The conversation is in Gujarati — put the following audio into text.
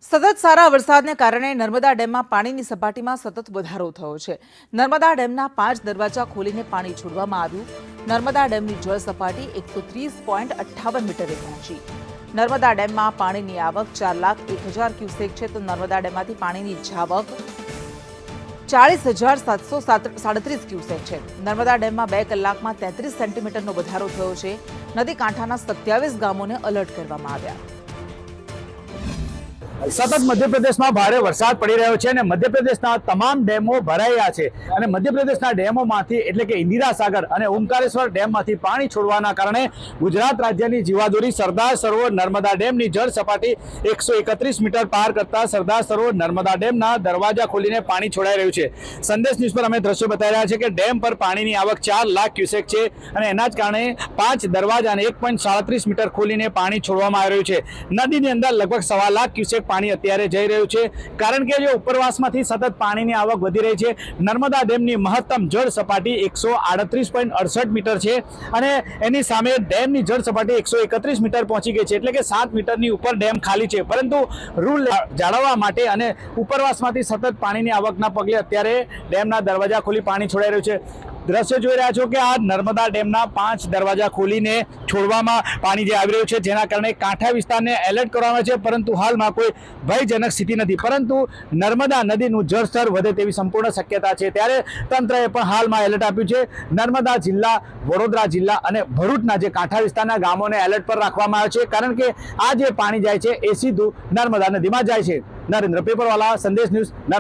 સતત સારા વરસાદને કારણે નર્મદા ડેમમાં પાણીની સપાટીમાં સતત વધારો થયો છે। નર્મદા ડેમના 5 દરવાજા ખોલીને પાણી છોડવામાં આવ્યું। નર્મદા ડેમની જળ સપાટી 130.58 મીટરે પહોંચી। નર્મદા ડેમમાં પાણીની આવક 4,01,000 ક્યુસેક છે, તો નર્મદા ડેમમાંથી પાણીની જાવક 40,737 ક્યુસેક છે। નર્મદા ડેમમાં 2 કલાકમાં 33 સેન્ટીમીટરનો વધારો થયો છે। નદી કાંઠાના 27 ગામોને એલર્ટ કરવામાં આવ્યા। સતત મધ્યપ્રદેશમાં ભારે વરસાદ પડી રહ્યો છે અને મધ્યપ્રદેશના તમામ ડેમો ભરાઈ રહ્યા છે અને મધ્યપ્રદેશના ડેમોમાંથી એટલે કે ઇન્દિરા સાગર અને ઓમકારેશ્વર ડેમમાંથી પાણી છોડવાના કારણે ગુજરાત રાજ્યની જીવાદોરી સરદાર સરોવર નર્મદા ડેમની જળ સપાટી 131 મીટર પાર કરતા સરદાર સરોવર નર્મદા ડેમના દરવાજા ખોલીને પાણી છોડાઈ રહ્યું છે। સંદેશ ન્યૂઝ પર અમે દ્રશ્યો બતાવી રહ્યા છે કે ડેમ પર પાણીની આવક 4 લાખ ક્યુસેક છે અને એના જ કારણે 5 દરવાજા અને 1.37 મીટર ખોલીને પાણી છોડવામાં આવી રહ્યું છે। નદીની અંદર લગભગ 1.25 લાખ ક્યુસેક પાણી અત્યારે જઈ રહ્યું છે, કારણ કે જે ઉપરવાસમાંથી સતત પાણીની આવક વધી રહી છે। નર્મદા ડેમની મહત્તમ જળ સપાટી 138.68 મીટર છે અને એની સામે ડેમની જળ સપાટી 131 મીટર પહોંચી ગઈ છે, એટલે કે 7 મીટરની ઉપર ડેમ ખાલી છે। પરંતુ રૂલ જાળવવા માટે અને ઉપરવાસમાંથી સતત પાણીની આવકના પગલે અત્યારે ડેમના દરવાજા ખોલી પાણી છોડાઈ રહ્યું છે। દ્રશ્ય જોઈ રહ્યા છો કે આ નર્મદા ડેમના 5 દરવાજા ખોલીને છોડવામાં પાણી જે આવી રહ્યું છે, જેના કારણે કાંઠા વિસ્તારને એલર્ટ કરવામાં છે, પરંતુ હાલમાં કોઈ ભયજનક સ્થિતિ નથી। પરંતુ નર્મદા નદીનું જળસ્તર વધે તેવી સંપૂર્ણ શક્યતા છે, ત્યારે તંત્રએ પણ હાલમાં એલર્ટ આપ્યું છે। નર્મદા જિલ્લા, વડોદરા જિલ્લા અને ભરૂચના જે કાંઠા વિસ્તારના ગામોને એલર્ટ પર રાખવામાં આવ્યા છે, કારણ કે આ જે પાણી જાય છે એ સીધું નર્મદા નદીમાં જાય છે। નરેન્દ્ર પેપરવાલા, સંદેશ ન્યૂઝ।